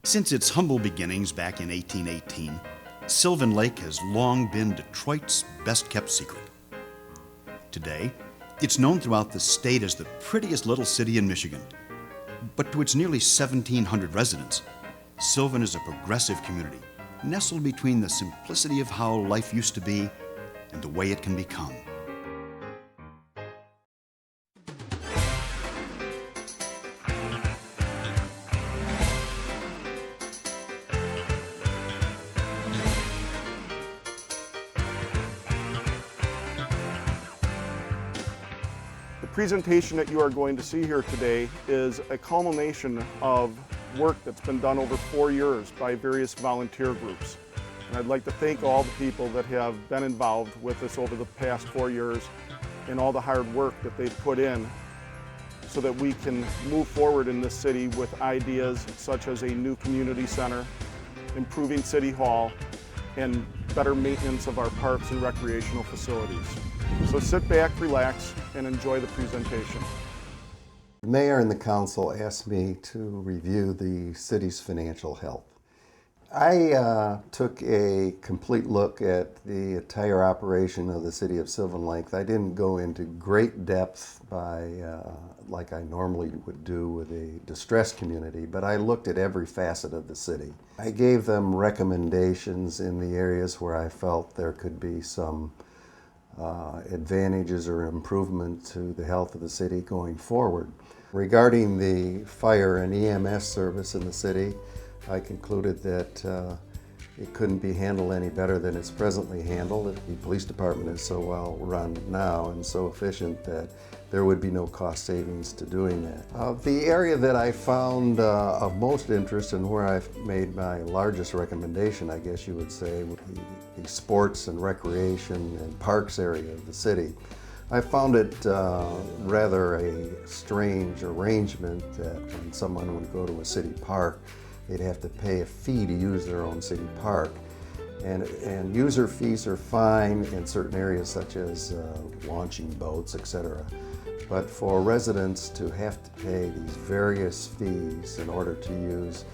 Since its humble beginnings back in 1818, Sylvan Lake has long been Detroit's best-kept secret. Today, it's known throughout the state as the prettiest little city in Michigan. But to its nearly 1,700 residents, Sylvan is a progressive community, nestled between the simplicity of how life used to be and the way it can become. The presentation that you are going to see here today is a culmination of work that's been done over 4 years by various volunteer groups. And I'd like to thank all the people that have been involved with us over the past 4 years and all the hard work that they've put in so that we can move forward in this city with ideas such as a new community center, improving City Hall, and better maintenance of our parks and recreational facilities. So sit back, relax, and enjoy the presentation. The mayor and the council asked me to review the city's financial health. I took a complete look at the entire operation of the City of Sylvan Lake. I didn't go into great depth like I normally would do with a distressed community, but I looked at every facet of the city. I gave them recommendations in the areas where I felt there could be some advantages or improvement to the health of the city going forward. Regarding the fire and EMS service in the city, I concluded that it couldn't be handled any better than it's presently handled. The police department is so well run now and so efficient that there would be no cost savings to doing that. The area that I found of most interest and where I've made my largest recommendation, I guess you would say, would be the sports and recreation and parks area of the city. I found it rather a strange arrangement that when someone would go to a city park, they'd have to pay a fee to use their own city park. And user fees are fine in certain areas such as launching boats, etc. But for residents to have to pay these various fees in order to use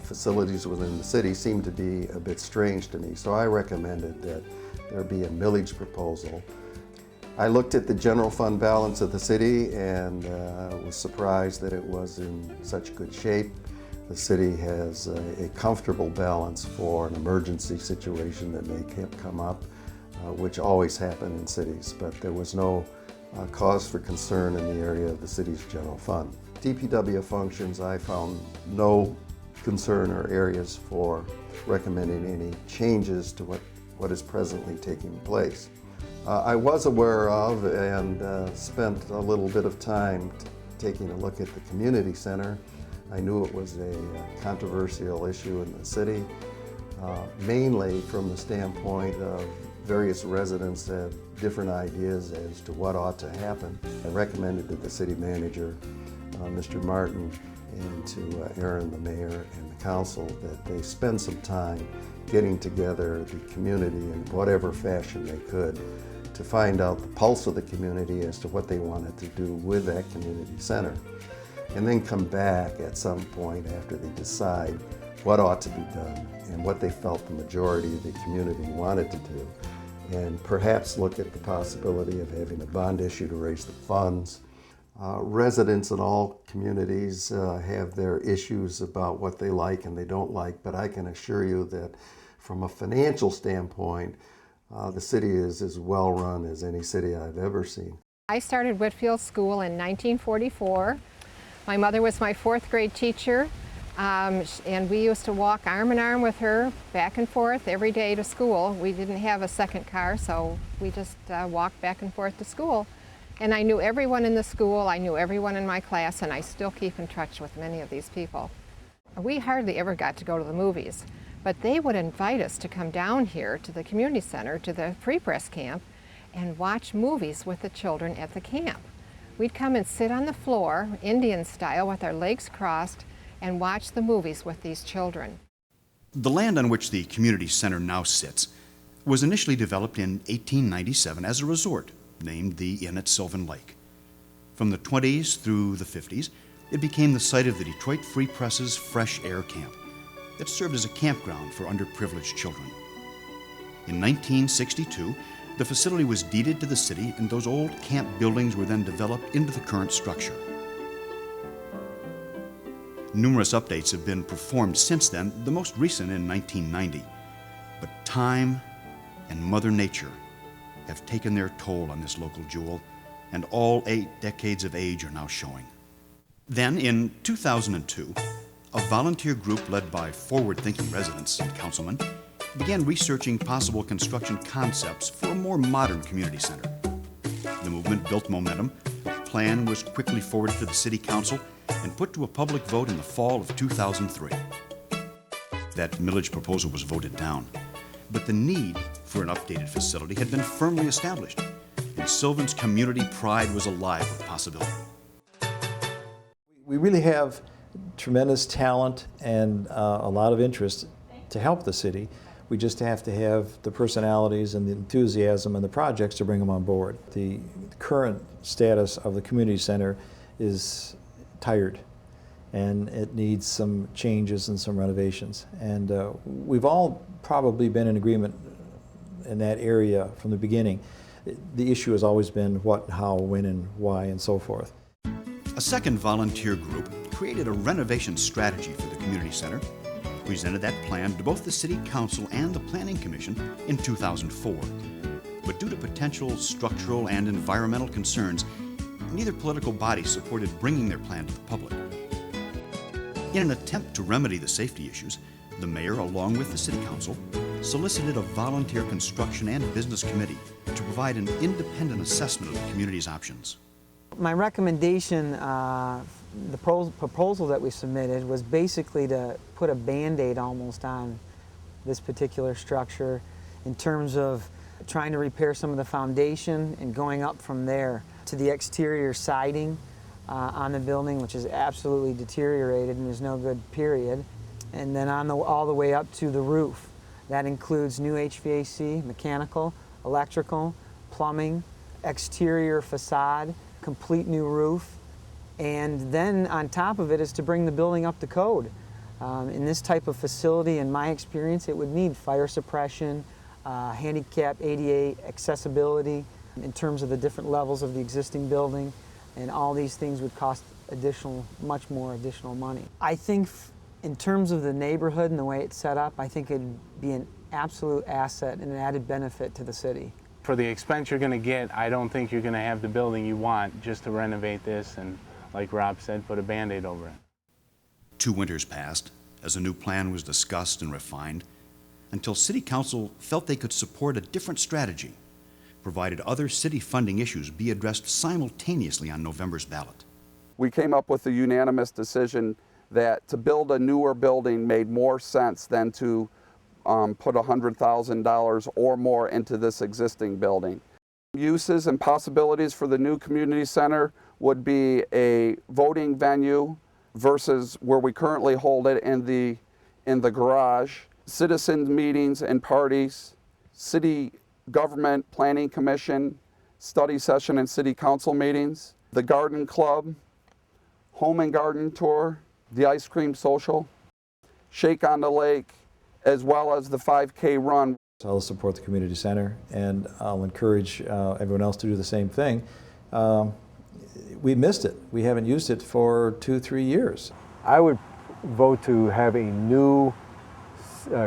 facilities within the city seemed to be a bit strange to me. So I recommended that there be a millage proposal. I looked at the general fund balance of the city and was surprised that it was in such good shape. The city has a comfortable balance for an emergency situation that may come up, which always happen in cities, but there was no cause for concern in the area of the city's general fund. DPW functions, I found no concern or areas for recommending any changes to what is presently taking place. I was aware of and spent a little bit of time taking a look at the community center. I knew it was a controversial issue in the city, mainly from the standpoint of various residents have different ideas as to what ought to happen. I recommended to the city manager, Mr. Martin, and to Aron, the mayor, and the council that they spend some time getting together the community in whatever fashion they could to find out the pulse of the community as to what they wanted to do with that community center. And then come back at some point after they decide what ought to be done and what they felt the majority of the community wanted to do. And perhaps look at the possibility of having a bond issue to raise the funds. Residents in all communities have their issues about what they like and they don't like, but I can assure you that from a financial standpoint, the city is as well run as any city I've ever seen. I started Whitfield School in 1944. My mother was my 4th grade teacher, and we used to walk arm in arm with her back and forth every day to school. We didn't have a second car, so we just walked back and forth to school. And I knew everyone in the school, I knew everyone in my class, and I still keep in touch with many of these people. We hardly ever got to go to the movies, but they would invite us to come down here to the community center, to the Free Press camp, and watch movies with the children at the camp. We'd come and sit on the floor, Indian style, with our legs crossed, and watch the movies with these children. The land on which the community center now sits was initially developed in 1897 as a resort named the Inn at Sylvan Lake. From the 20s through the 50s, it became the site of the Detroit Free Press's Fresh Air Camp, that served as a campground for underprivileged children. In 1962, the facility was deeded to the city, and those old camp buildings were then developed into the current structure. Numerous updates have been performed since then, the most recent in 1990. But time and Mother Nature have taken their toll on this local jewel, and all 8 decades of age are now showing. Then, in 2002, a volunteer group led by forward-thinking residents and councilmen began researching possible construction concepts for a more modern community center. The movement built momentum. A plan was quickly forwarded to the City Council and put to a public vote in the fall of 2003. That millage proposal was voted down, but the need for an updated facility had been firmly established, and Sylvan's community pride was alive with possibility. We really have tremendous talent and a lot of interest to help the city. We just have to have the personalities and the enthusiasm and the projects to bring them on board. The current status of the community center is tired, and it needs some changes and some renovations. And we've all probably been in agreement in that area from the beginning. The issue has always been what, how, when, and why, and so forth. A second volunteer group created a renovation strategy for the community center, presented that plan to both the City Council and the Planning Commission in 2004. But due to potential structural and environmental concerns, neither political body supported bringing their plan to the public. In an attempt to remedy the safety issues, the mayor, along with the City Council, solicited a volunteer construction and business committee to provide an independent assessment of the community's options. My recommendation, the proposal that we submitted, was basically to put a Band-Aid almost on this particular structure in terms of trying to repair some of the foundation and going up from there to the exterior siding on the building, which is absolutely deteriorated and there's no good period, and then all the way up to the roof. That includes new HVAC, mechanical, electrical, plumbing, exterior facade, complete new roof, and then on top of it is to bring the building up to code. In this type of facility, in my experience, it would need fire suppression, handicap, ADA accessibility in terms of the different levels of the existing building, and all these things would cost much more additional money. I think in terms of the neighborhood and the way it's set up, I think it'd be an absolute asset and an added benefit to the city. For the expense you're going to get, I don't think you're going to have the building you want just to renovate this and, like Rob said, put a Band-Aid over it. 2 winters passed as a new plan was discussed and refined until City Council felt they could support a different strategy, provided other city funding issues be addressed simultaneously on November's ballot. We came up with a unanimous decision that to build a newer building made more sense than to put $100,000 or more into this existing building. Uses and possibilities for the new community center would be a voting venue versus where we currently hold it in the garage, citizen meetings and parties, city government planning commission, study session and city council meetings, the garden club, home and garden tour, the ice cream social, Shake on the Lake, as well as the 5K run. I'll support the community center, and I'll encourage everyone else to do the same thing. We missed it. We haven't used it for 2-3 years. I would vote to have a new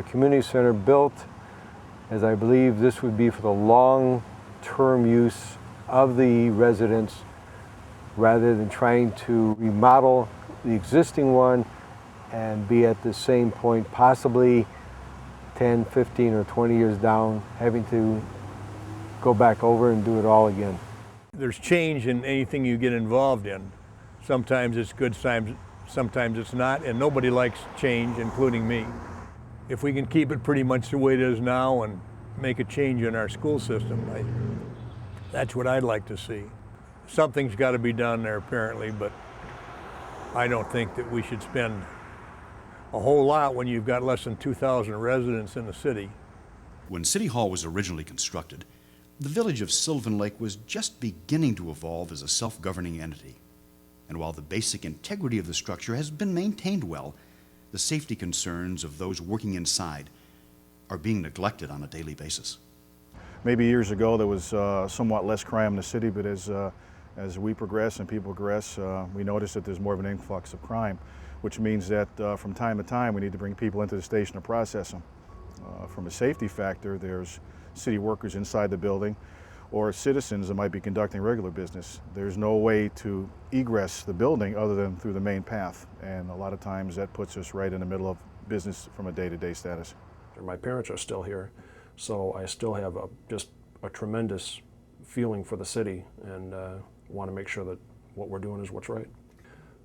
community center built, as I believe this would be for the long-term use of the residents rather than trying to remodel the existing one and be at the same point, possibly 10, 15, or 20 years down, having to go back over and do it all again. There's change in anything you get involved in. Sometimes it's good, sometimes it's not, and nobody likes change, including me. If we can keep it pretty much the way it is now and make a change in our school system, that's what I'd like to see. Something's got to be done there apparently, but I don't think that we should spend a whole lot when you've got less than 2,000 residents in the city. When City Hall was originally constructed, the village of Sylvan Lake was just beginning to evolve as a self-governing entity. And while the basic integrity of the structure has been maintained well, the safety concerns of those working inside are being neglected on a daily basis. Maybe years ago there was somewhat less crime in the city, but as we progress and people progress, we notice that there's more of an influx of crime, which means that from time to time we need to bring people into the station to process them. From a safety factor, there's city workers inside the building or citizens that might be conducting regular business. There's no way to egress the building other than through the main path, and a lot of times that puts us right in the middle of business from a day-to-day status. My parents are still here, so I still have just a tremendous feeling for the city, and want to make sure that what we're doing is what's right.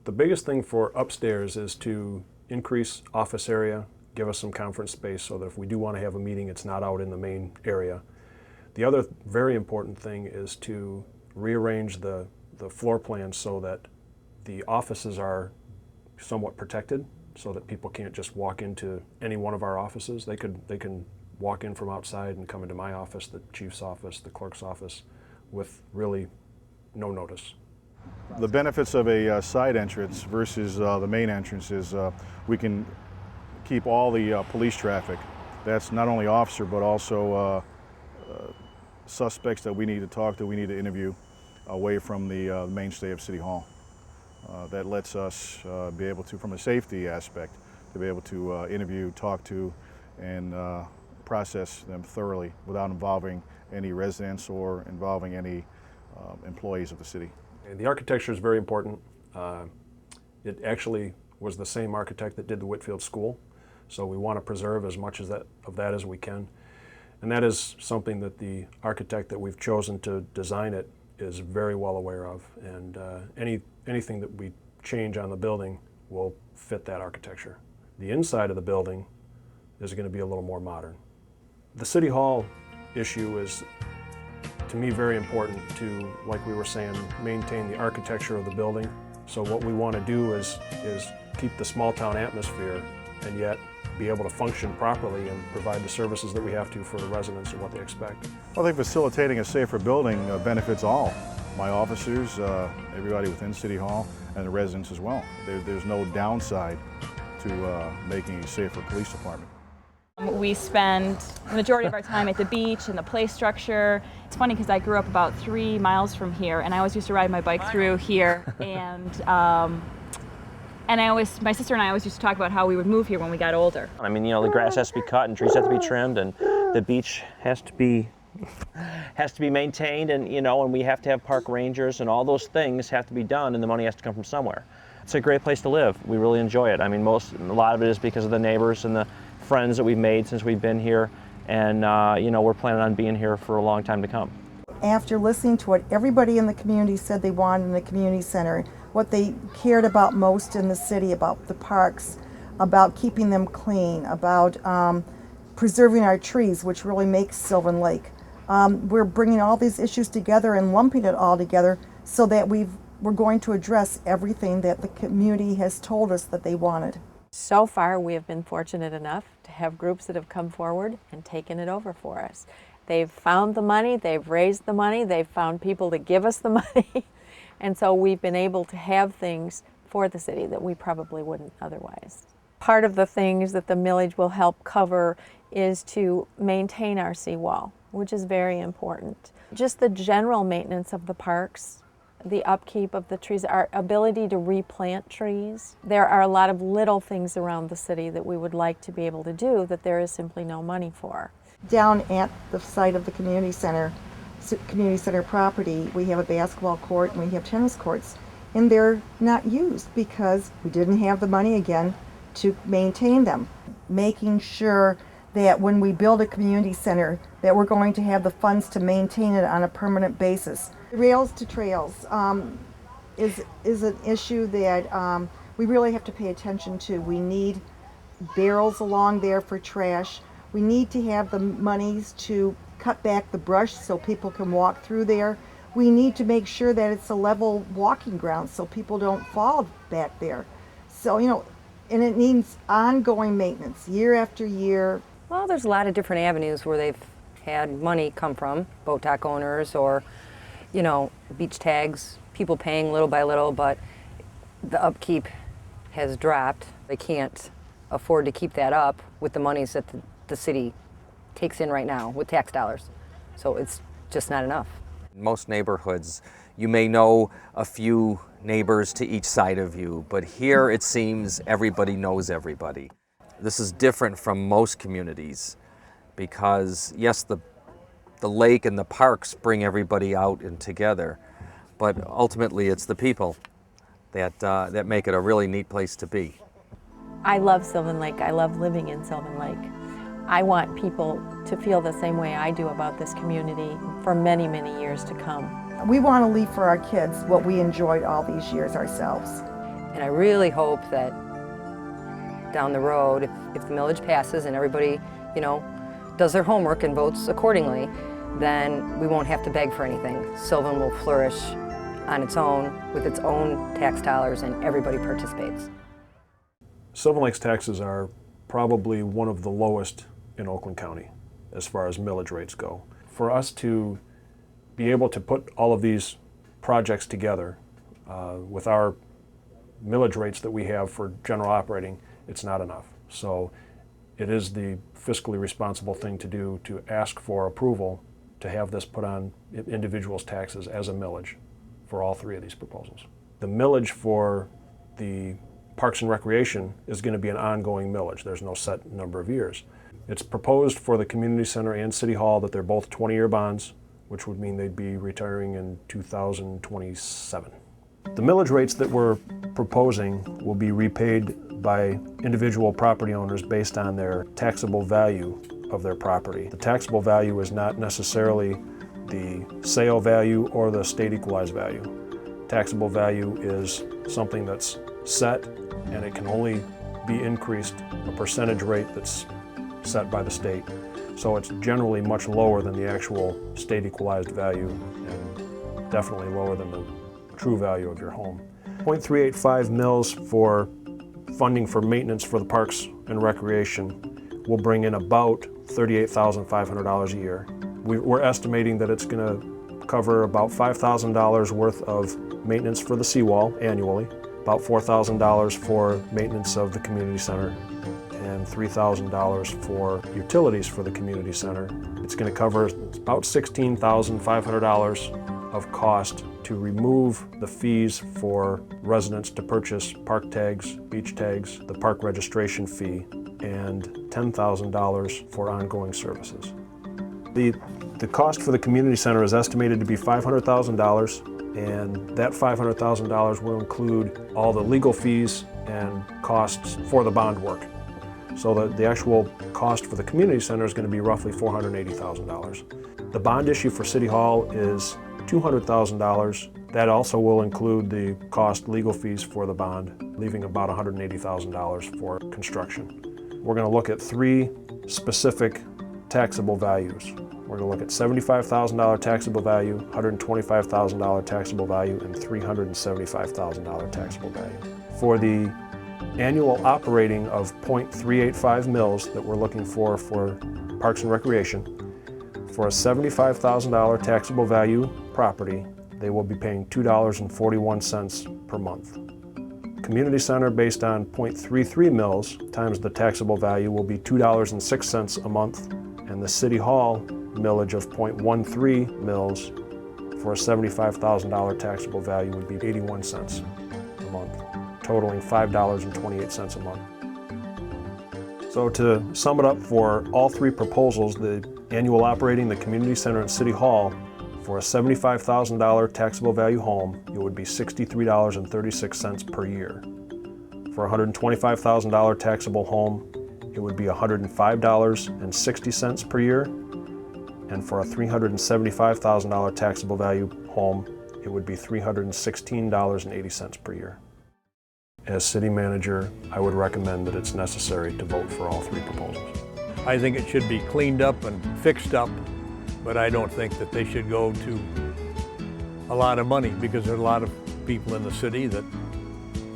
The biggest thing for upstairs is to increase office area, give us some conference space so that if we do want to have a meeting, it's not out in the main area. The other very important thing is to rearrange the floor plan so that the offices are somewhat protected, so that people can't just walk into any one of our offices. They can walk in from outside and come into my office, the chief's office, the clerk's office, with really no notice. The benefits of a side entrance versus the main entrance is we can keep all the police traffic. That's not only officer but also suspects that we need to talk to, we need to interview away from the mainstay of City Hall. That lets us be able to, from a safety aspect, to be able to interview, talk to, and process them thoroughly without involving any residents or involving any employees of the city. And the architecture is very important. It actually was the same architect that did the Whitfield School, so we want to preserve as much of that as we can. And that is something that the architect that we've chosen to design it is very well aware of, and anything that we change on the building will fit that architecture. The inside of the building is going to be a little more modern. The City Hall issue is, to me, very important to, like we were saying, maintain the architecture of the building. So what we want to do is keep the small town atmosphere and yet be able to function properly and provide the services that we have to for the residents and what they expect. Well, I think facilitating a safer building benefits all. My officers, everybody within City Hall, and the residents as well. There's no downside to making a safer police department. We spend the majority of our time at the beach and the play structure. It's funny because I grew up about 3 miles from here, and I always used to ride my bike through here. And my sister and I always used to talk about how we would move here when we got older. I mean, you know, the grass has to be cut and trees have to be trimmed, and the beach has to be maintained, and and we have to have park rangers, and all those things have to be done, and the money has to come from somewhere. It's a great place to live. We really enjoy it. I mean, a lot of it is because of the neighbors and the friends that we've made since we've been here, and we're planning on being here for a long time to come. After listening to what everybody in the community said they wanted in the community center, what they cared about most in the city, about the parks, about keeping them clean, about preserving our trees, which really makes Sylvan Lake. We're bringing all these issues together and lumping it all together so that we're going to address everything that the community has told us that they wanted. So far, we have been fortunate enough to have groups that have come forward and taken it over for us. They've found the money, they've raised the money, they've found people to give us the money, and so we've been able to have things for the city that we probably wouldn't otherwise. Part of the things that the millage will help cover is to maintain our seawall, which is very important. Just the general maintenance of the parks, the upkeep of the trees, our ability to replant trees. There are a lot of little things around the city that we would like to be able to do that there is simply no money for. Down at the site of the community center property, we have a basketball court and we have tennis courts, and they're not used because we didn't have the money again to maintain them. Making sure that when we build a community center that we're going to have the funds to maintain it on a permanent basis. Rails to trails is an issue that we really have to pay attention to. We need barrels along there for trash. We need to have the monies to cut back the brush so people can walk through there. We need to make sure that it's a level walking ground so people don't fall back there. So, and it needs ongoing maintenance year after year. Well, there's a lot of different avenues where they've had money come from, boat dock owners or, beach tags, people paying little by little, but the upkeep has dropped. They can't afford to keep that up with the monies that the city takes in right now with tax dollars. So it's just not enough. In most neighborhoods, you may know a few neighbors to each side of you, but here it seems everybody knows everybody. This is different from most communities because, yes, the lake and the parks bring everybody out and together, but ultimately it's the people that make it a really neat place to be. I love Sylvan Lake. I love living in Sylvan Lake. I want people to feel the same way I do about this community for many, many years to come. We want to leave for our kids what we enjoyed all these years ourselves. And I really hope that down the road, if the millage passes and everybody, does their homework and votes accordingly, then we won't have to beg for anything. Sylvan will flourish on its own with its own tax dollars and everybody participates. Sylvan Lake's taxes are probably one of the lowest in Oakland County as far as millage rates go. For us to be able to put all of these projects together with our millage rates that we have for general operating, it's not enough. So it is the fiscally responsible thing to do to ask for approval to have this put on individuals' taxes as a millage for all three of these proposals. The millage for the Parks and Recreation is going to be an ongoing millage. There's no set number of years. It's proposed for the Community Center and City Hall that they're both 20-year bonds, which would mean they'd be retiring in 2027. The millage rates that we're proposing will be repaid by individual property owners based on their taxable value of their property. The taxable value is not necessarily the sale value or the state equalized value. Taxable value is something that's set, and it can only be increased a percentage rate that's set by the state. So it's generally much lower than the actual state equalized value and definitely lower than the true value of your home. 0.385 mils for funding for maintenance for the Parks and Recreation will bring in about $38,500 a year. We're estimating that it's going to cover about $5,000 worth of maintenance for the seawall annually, about $4,000 for maintenance of the community center, and $3,000 for utilities for the community center. It's going to cover about $16,500 of cost to remove the fees for residents to purchase park tags, beach tags, the park registration fee, and $10,000 for ongoing services. The cost for the community center is estimated to be $500,000, and that $500,000 will include all the legal fees and costs for the bond work. So the actual cost for the community center is going to be roughly $480,000. The bond issue for City Hall is $200,000. That also will include the cost legal fees for the bond, leaving about $180,000 for construction. We're going to look at three specific taxable values. We're going to look at $75,000 taxable value, $125,000 taxable value, and $375,000 taxable value. For the annual operating of 0.385 mils that we're looking for Parks and Recreation, for a $75,000 taxable value property, they will be paying $2.41 per month. Community center based on 0.33 mils times the taxable value will be $2.06 a month, and the City Hall millage of 0.13 mils for a $75,000 taxable value would be 81 cents a month, totaling $5.28 a month. So to sum it up, for all three proposals, the annual operating, the community center, and City Hall, for a $75,000 taxable value home, it would be $63.36 per year. For a $125,000 taxable home, it would be $105.60 per year. And for a $375,000 taxable value home, it would be $316.80 per year. As city manager, I would recommend that it's necessary to vote for all three proposals. I think it should be cleaned up and fixed up, but I don't think that they should go to a lot of money, because there are a lot of people in the city that,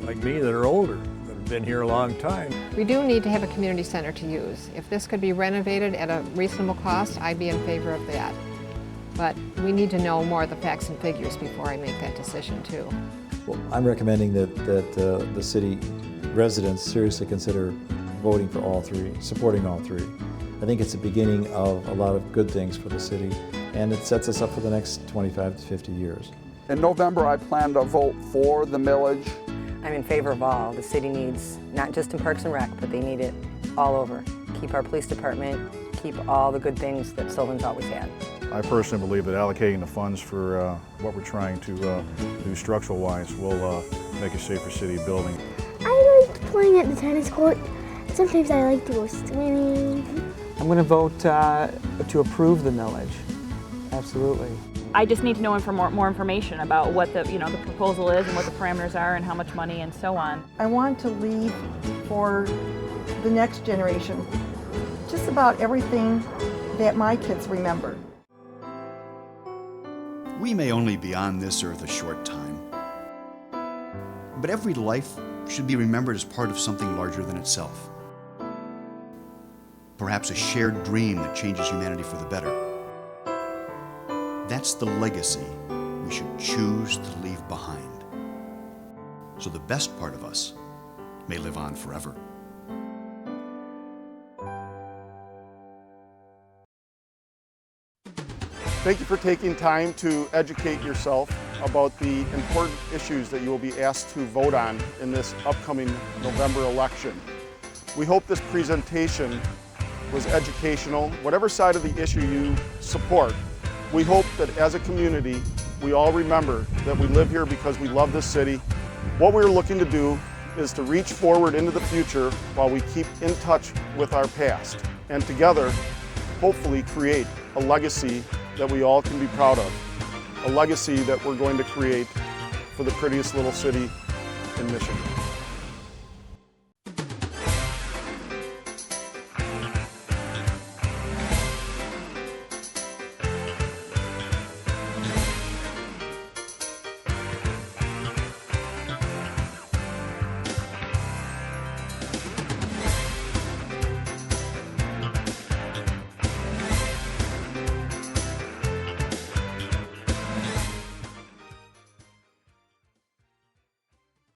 like me, that are older, that have been here a long time. We do need to have a community center to use. If this could be renovated at a reasonable cost, I'd be in favor of that. But we need to know more of the facts and figures before I make that decision too. Well, I'm recommending that the city residents seriously consider voting for all three, supporting all three. I think it's the beginning of a lot of good things for the city, and it sets us up for the next 25 to 50 years. In November, I plan to vote for the millage. I'm in favor of all. The city needs, not just in Parks and Rec, but they need it all over. Keep our police department, keep all the good things that Sylvan's always had. I personally believe that allocating the funds for what we're trying to do structural-wise will make a safer city building. I like playing at the tennis court. Sometimes I like to go swimming. I'm going to vote to approve the millage. Absolutely. I just need to know more information about what the the proposal is and what the parameters are and how much money and so on. I want to leave for the next generation just about everything that my kids remember. We may only be on this earth a short time, but every life should be remembered as part of something larger than itself. Perhaps a shared dream that changes humanity for the better. That's the legacy we should choose to leave behind, so the best part of us may live on forever. Thank you for taking time to educate yourself about the important issues that you will be asked to vote on in this upcoming November election. We hope this presentation was educational. Whatever side of the issue you support, we hope that as a community, we all remember that we live here because we love this city. What we're looking to do is to reach forward into the future while we keep in touch with our past, and together, hopefully create a legacy that we all can be proud of, a legacy that we're going to create for the prettiest little city in Michigan.